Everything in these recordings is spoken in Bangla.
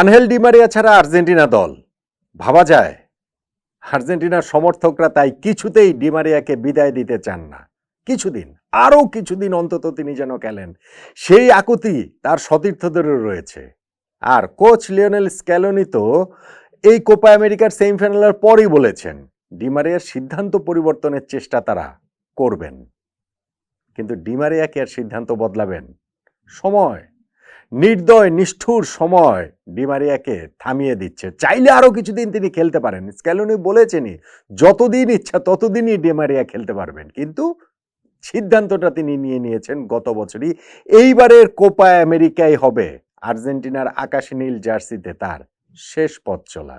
আনহেল ডি মারিয়া ছাড়া আর্জেন্টিনা দল ভাবা যায়? আর্জেন্টিনার সমর্থকরা তাই কিছুতেই ডি মারিয়াকে বিদায় দিতে চান না। আরও কিছুদিন অন্তত তিনি যেন খেলেন, সেই আকুতি তার সতীর্থদেরও রয়েছে। আর কোচ লিওনেল স্ক্যালোনি তো এই কোপা আমেরিকার সেমিফাইনালের পরই বলেছেন ডি মারিয়ার সিদ্ধান্ত পরিবর্তনের চেষ্টা তারা করবেন। কিন্তু ডি মারিয়া কি আর সিদ্ধান্ত বদলাবেন? সময়, নির্দয় নিষ্ঠুর সময় ডি মারিয়াকে থামিয়ে দিচ্ছে। চাইলে আরো কিছুদিন তিনি খেলতে পারেন, স্ক্যালোনি বলেছেনই যতদিন ইচ্ছা ততদিনই ডি মারিয়া খেলতে পারবেন, কিন্তু সিদ্ধান্তটা তিনি নিয়ে নিয়েছেন গত বছরই। এইবারের কোপা আমেরিকাই হবে আর্জেন্টিনার আকাশী নীল জার্সিতে তার শেষ পথ চলা।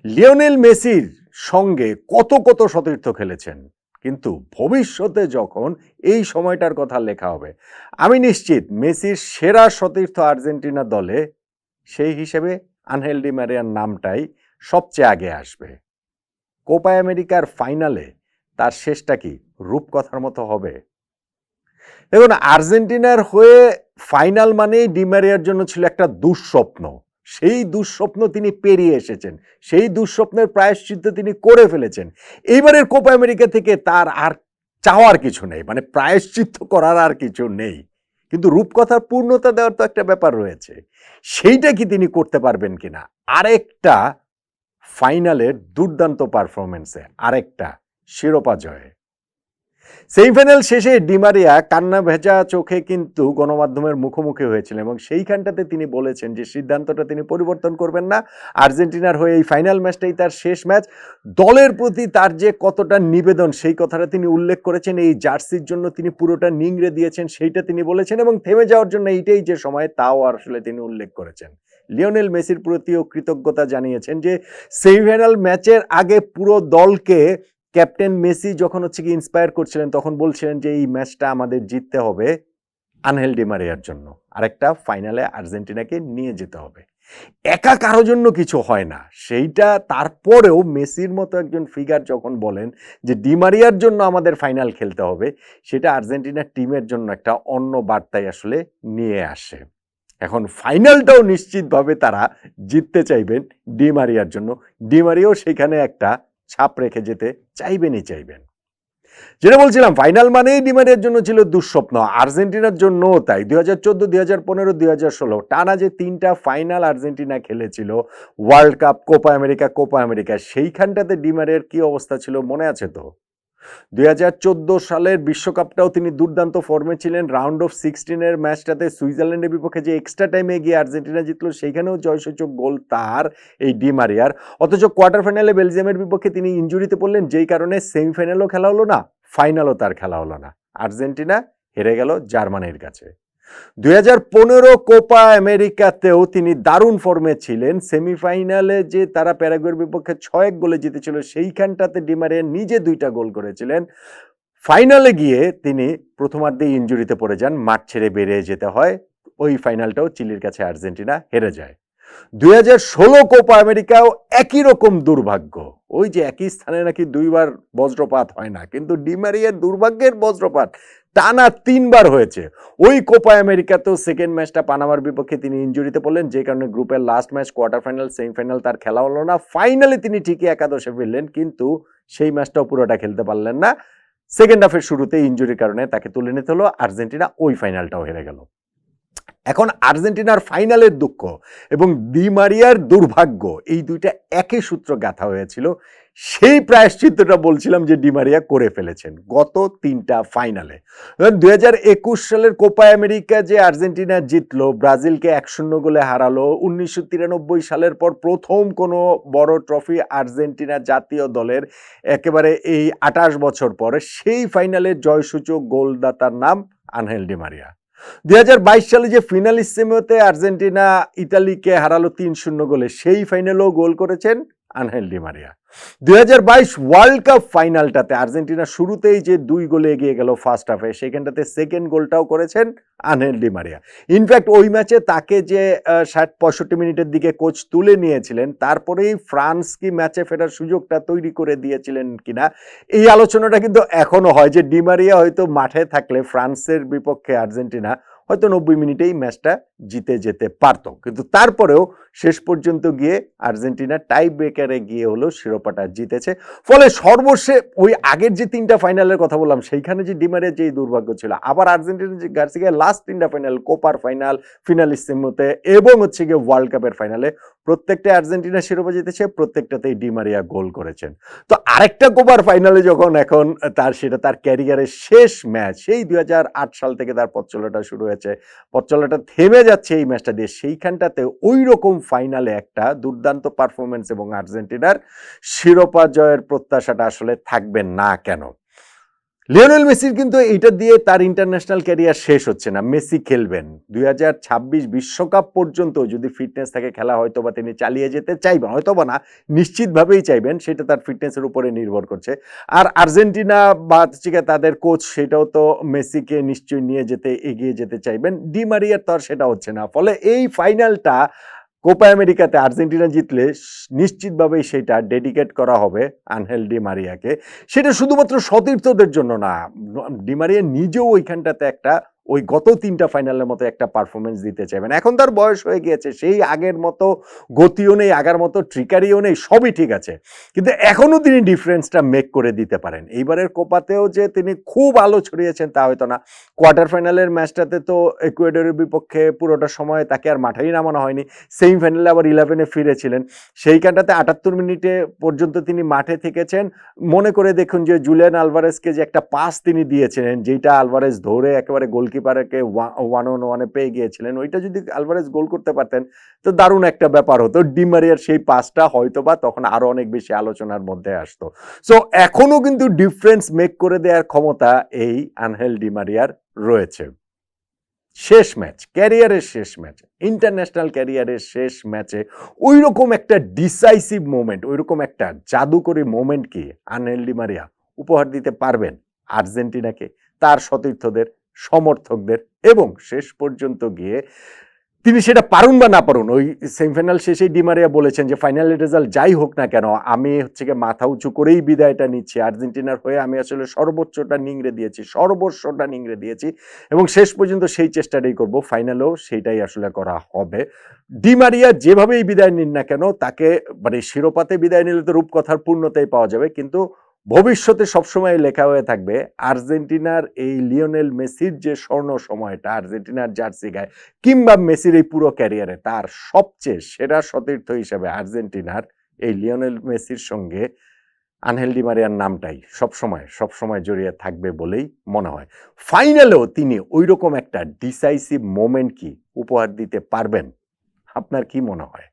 লিওনেল মেসির সঙ্গে কত কত সতীর্থ খেলেছেন, কিন্তু ভবিষ্যতে যখন এই সময়টার কথা লেখা হবে, আমি নিশ্চিত মেসির সেরা সতীর্থ আর্জেন্টিনা দলে সেই হিসেবে আনহেল ডি মারিয়ার নামটাই সবচেয়ে আগে আসবে। কোপা আমেরিকার ফাইনালে তার শেষটা কি রূপকথার মতো হবে? দেখুন, আর্জেন্টিনার হয়ে ফাইনাল মানেই ডি মারিয়ার জন্য ছিল একটা দুঃস্বপ্ন। সেই দুঃস্বপ্ন তিনি পেরিয়ে এসেছেন, সেই দুঃস্বপ্নের প্রায়শ্চিত্ত তিনি করে ফেলেছেন। এইবারের কোপা আমেরিকা থেকে তার আর চাওয়ার কিছু নেই, মানে প্রায়শ্চিত্ত করার আর কিছু নেই। কিন্তু রূপকথার পূর্ণতা দেওয়ার তো একটা ব্যাপার রয়েছে, সেইটা কি তিনি করতে পারবেন কিনা? আরেকটা ফাইনালের দুর্দান্ত পারফরমেন্সে, আরেকটা শিরোপা জয়ে। সেমিফাইনাল শেষে ডি মারিয়া কান্না ভেজা চোখে কিন্তু গণমাধ্যমের মুখোমুখি হয়েছিলেন এবং সেইখানটাতে তিনি বলেছেন যে সিদ্ধান্তটা তিনি পরিবর্তন করবেন না। আর্জেন্টিনার হয়ে এই ফাইনাল ম্যাচটাই তার শেষ ম্যাচ। দলের প্রতি তার যে কতটা নিবেদন সেই কথাটা তিনি উল্লেখ করেছেন। এই জার্সির জন্য তিনি পুরোটা নিংড়ে দিয়েছেন সেইটা তিনি বলেছেন, এবং থেমে যাওয়ার জন্য এইটাই যে সময় তাও আসলে তিনি উল্লেখ করেছেন। লিওনেল মেসির প্রতিও কৃতজ্ঞতা জানিয়েছেন যে সেমিফাইনাল ম্যাচের আগে পুরো দলকে ক্যাপ্টেন মেসি যখন কি ইন্সপায়ার করছিলেন, তখন বলছিলেন যে এই ম্যাচটা আমাদের জিততে হবে আনহেল ডি মারিয়ার জন্য, আরেকটা ফাইনালে আর্জেন্টিনাকে নিয়ে যেতে হবে। একা কারো জন্য কিছু হয় না, সেইটা তারপরেও মেসির মতো একজন ফিগার যখন বলেন যে ডি মারিয়ার জন্য আমাদের ফাইনাল খেলতে হবে, সেটা আর্জেন্টিনার টিমের জন্য একটা অন্য বার্তাই আসলে নিয়ে আসে। এখন ফাইনালটাও নিশ্চিতভাবে তারা জিততে চাইবেন ডি মারিয়ার জন্য। ডি মারিয়াও সেখানে একটা ছাপ রেখে যেতে চাইবেন। যেটা বলছিলাম, ফাইনাল মানেই ডি মারিয়ার জন্য ছিল দুঃস্বপ্ন, আর্জেন্টিনার জন্য তাই। 2014, 2015, 2016 টানা যে 3টা ফাইনাল আর্জেন্টিনা খেলেছিল, ওয়ার্ল্ড কাপ, কোপা আমেরিকা, সেইখানটাতে ডি মারিয়ার কি অবস্থা ছিল মনে আছে তো? 2014 সালের বিশ্বকাপটাও তিনি দুর্দান্ত ফর্মে ছিলেন। রাউন্ড অফ 16-এর ম্যাচটাতে সুইজারল্যান্ডের বিপক্ষে যে এক্সট্রা টাইমে গিয়ে আর্জেন্টিনা জিতলো, সেইখানেও জয়সূচক গোল তার, এই ডি মারিয়ার। অথচ কোয়ার্টার ফাইনালে বেলজিয়ামের বিপক্ষে তিনি ইনজুরিতে পড়লেন, যেই কারণে সেমিফাইনালও খেলা হলো না, ফাইনালও তার খেলা হলো না। আর্জেন্টিনা হেরে গেল জার্মানির কাছে। 2015 কোপা আমেরিকাতেও তিনি দারুণ ফর্মে ছিলেন। সেমিফাইনালে যে তারা প্যারাগুয়ের বিপক্ষে 6-1 গোলে জিতেছিল, সেইখানটাতে ডি মারিয়া নিজে 2টা গোল করেছিলেন। ফাইনালে গিয়ে তিনি প্রথমার্ধে ইনজুরিতে পড়ে যান, মাঠ ছেড়ে বেরিয়ে যেতে হয়। ওই ফাইনালটাও চিলির কাছে আর্জেন্টিনা হেরে যায়। 2016 কোপা আমেরিকাও একই রকম দুর্ভাগ্য। ওই যে একই স্থানে নাকি 2বার বজ্রপাত হয় না, কিন্তু ডি মারিয়ার দুর্ভাগ্যের বজ্রপাত টানা 3বার হয়েছে। ওই কোপা আমেরিকাতেও সেকেন্ড ম্যাচটা পানামার বিপক্ষে তিনি ইনজুরিতে পড়লেন, যে কারণে গ্রুপের last match, quarter final, semifinal তার খেলা হলো না। ফাইনালে তিনি ঠিকই একাদশে ফিরলেন, কিন্তু সেই ম্যাচটাও পুরোটা খেলতে পারলেন না। সেকেন্ড হাফের শুরুতে ইনজুরির কারণে তাকে তুলে নিতে হলো। আর্জেন্টিনা ওই ফাইনালটাও হেরে গেল। এখন আর্জেন্টিনার ফাইনালের দুঃখ এবং ডি মারিয়ার দুর্ভাগ্য, এই দুইটা একই সূত্র গাঁথা হয়েছিল। সেই প্রায়শ্চিত্তটা বলছিলাম যে ডি মারিয়া করে ফেলেছেন গত 3টা ফাইনালে। 2021 সালের কোপা আমেরিকা যে আর্জেন্টিনা জিতলো, ব্রাজিলকে 1-0 গোলে হারালো, 1993 সালের পর প্রথম কোনো বড় ট্রফি আর্জেন্টিনা জাতীয় দলের একেবারে এই 28 বছর পরে, সেই ফাইনালের জয়সূচক গোলদাতার নাম আনহেল ডি মারিয়া। 2022 সালে যে ফিনালিসিমোতে আর্জেন্টিনা ইতালিকে হারালো 3-0 গোলে, সেই ফাইনালেও গোল করেছেন Angel Di Maria. 2022 world cup ফাইনালটাতে আর্জেন্টিনা শুরুতেই যে 2 গোলে এগিয়ে গেল ফার্স্ট হাফে, সেখানটাতে সেকেন্ড গোলটাও করেছেন আনহেল ডি মারিয়া। ইনফ্যাক্ট ওই ম্যাচে তাকে যে 60-65 মিনিটের দিকে কোচ তুলে নিয়েছিলেন, তারপরেই ফ্রান্স কি ম্যাচে ফেরার সুযোগটা তৈরি করে দিয়েছিলেন কিনা, এই আলোচনাটা কিন্তু এখনো হয় যে ডি মারিয়া হয়তো মাঠে থাকলে ফ্রান্সের বিপক্ষে আর্জেন্টিনা হয়তো 90 মিনিটেই ম্যাচটা জিতে যেতে পারত, কিন্তু তারপরেও শেষ পর্যন্ত গিয়ে আর্জেন্টিনা টাই ব্রেকারে গিয়ে হলো শিরোপাটা জিতেছে। ফলে সর্বশেষ ওই আগের যে 3টা ফাইনালের কথা বললাম সেইখানে যে ডিমারের যে দুর্ভাগ্য ছিল, আবার আর্জেন্টিনা যে গার্সিয়া লাস্ট 3টা ফাইনাল, কোপার ফাইনাল, ফিনালিসিমোতে এবং হচ্ছে গিয়ে ওয়ার্ল্ড কাপের ফাইনালে প্রত্যেকটা আর্জেন্টিনা শিরোপা জিতেছে, প্রত্যেকটাতেই ডিমারিয়া গোল করেছেন। তো আরেকটা কোপার ফাইনালে যখন এখন সেটা তার ক্যারিয়ারের শেষ ম্যাচ, সেই 2008 সাল থেকে তার পথ চলাটা শুরু হয়েছে, পথ চলাটা থেমে যাচ্ছে এই ম্যাচটা দিয়ে, সেইখানটাতে ওই রকম ফাইনালে একটা দুর্দান্ত পারফরমেন্স এবং আর্জেন্টিনার শিরোপা জয়ের প্রত্যাশাটা আসলে থাকবে না কেন? লিওনেল মেসির কিন্তু এইটা দিয়ে তার ইন্টারন্যাশনাল ক্যারিয়ার শেষ হচ্ছে না। মেসি খেলবেন 2026 বিশ্বকাপ পর্যন্ত, যদি ফিটনেস থাকে খেলা হয়তো বা তিনি চালিয়ে যেতে চাইবেন, হয়তো বা না, নিশ্চিতভাবেই চাইবেন, সেটা তার ফিটনেসের উপরে নির্ভর করছে। আর আর্জেন্টিনা বা তাদের কোচ সেটাও তো মেসিকে নিশ্চয়ই নিয়ে যেতে, এগিয়ে যেতে চাইবেন। ডি মারিয়ার তো আর সেটা হচ্ছে না। ফলে এই ফাইনালটা কোপা আমেরিকাতে আর্জেন্টিনা জিতলে নিশ্চিতভাবেই সেটা ডেডিকেট করা হবে আনহেল ডি মারিয়াকে। সেটা শুধুমাত্র সতীর্থদের জন্য না, ডি মারিয়া নিজেও ওইখানটাতে একটা ওই গত 3টা ফাইনালের মতো একটা পারফরমেন্স দিতে চাইবেন। এখন তার বয়স হয়ে গিয়েছে, সেই আগের মতো গতিও নেই, আগের মতো ট্রিকারিও নেই, সবই ঠিক আছে, কিন্তু এখনো তিনি ডিফারেন্সটা মেক করে দিতে পারেন। এইবারের কোপাতেও যে তিনি খুব আলো ছড়িয়েছেন তা হয়তো না। কোয়ার্টার ফাইনালের ম্যাচটাতে তো ইকুয়েডরের বিপক্ষে পুরোটা সময় তাকে আর মাঠেই নামানো হয়নি, সেমিফাইনালে আবার 11-এ ফিরেছিলেন, সেইখানটাতে 78 মিনিটে পর্যন্ত তিনি মাঠে থেকেছেন। মনে করে দেখুন যে জুলিয়ান আলভারেজকে যে একটা পাস তিনি দিয়েছিলেন, যেটা আলভারেজ ধরে একেবারে গোলকিপারকে 1-on-1-এ পেয়ে গিয়েছিলেন, ওইটা যদি আলভারেজ গোল করতে পারতেন তো দারুণ একটা ব্যাপার হতো। ডি মারিয়ার সেই পাসটা হয়তো বা তখন আরো অনেক বেশি আলোচনার মধ্যে আসতো। সো এখনো কিন্তু ডিফারেন্স মেক করে দেওয়ার ক্ষমতা এই আনহেল ডি মারিয়ার রয়েছে। শেষ ম্যাচ, ক্যারিয়ারের শেষ ম্যাচ, ইন্টারন্যাশনাল ক্যারিয়ারের শেষ ম্যাচে ওই রকম একটা ডিসাইসিভ মোমেন্ট, ওই রকম একটা জাদুকরী মোমেন্ট কি আনহেল ডি মারিয়া উপহার দিতে পারবেন আর্জেন্টিনাকে, তার সতীর্থদের, সমর্থকদের, এবং শেষ পর্যন্ত গিয়ে তিনি সেটা পারুন বা না পারুন, ওই সেমিফাইনাল শেষেই ডি মারিয়া বলেছেন যে ফাইনাল রেজাল্ট যাই হোক না কেন আমি হচ্ছে গিয়ে মাথা উঁচু করেই বিদায়টা নিচ্ছি, আর্জেন্টিনার হয়ে আমি আসলে সর্বোচ্চটা নিংড়ে দিয়েছি, সর্বস্বটা নিংড়ে দিয়েছি, এবং শেষ পর্যন্ত সেই চেষ্টাটাই করব, ফাইনালেও সেইটাই আসলে করা হবে। ডি মারিয়া যেভাবেই বিদায় নিন না কেন, তাকে মানে শিরোপাতে বিদায় নিলে তো রূপকথার পূর্ণতাই পাওয়া যাবে, কিন্তু ভবিষ্যতে সবসময় লেখা হয়ে থাকবে আর্জেন্টিনার এই লিওনেল মেসির যে স্বর্ণ সময়টা আর্জেন্টিনার জার্সি গায়ে, কিংবা মেসির এই পুরো ক্যারিয়ারে তার সবচেয়ে সেরা সতীর্থ হিসেবে আর্জেন্টিনার এই লিওনেল মেসির সঙ্গে আনহেল ডি মারিয়ার নামটাই সবসময় জড়িয়ে থাকবে বলেই মনে হয়। ফাইনালেও তিনি ওই রকম একটা ডিসাইসিভ মোমেন্ট কি উপহার দিতে পারবেন? আপনার কি মনে হয়?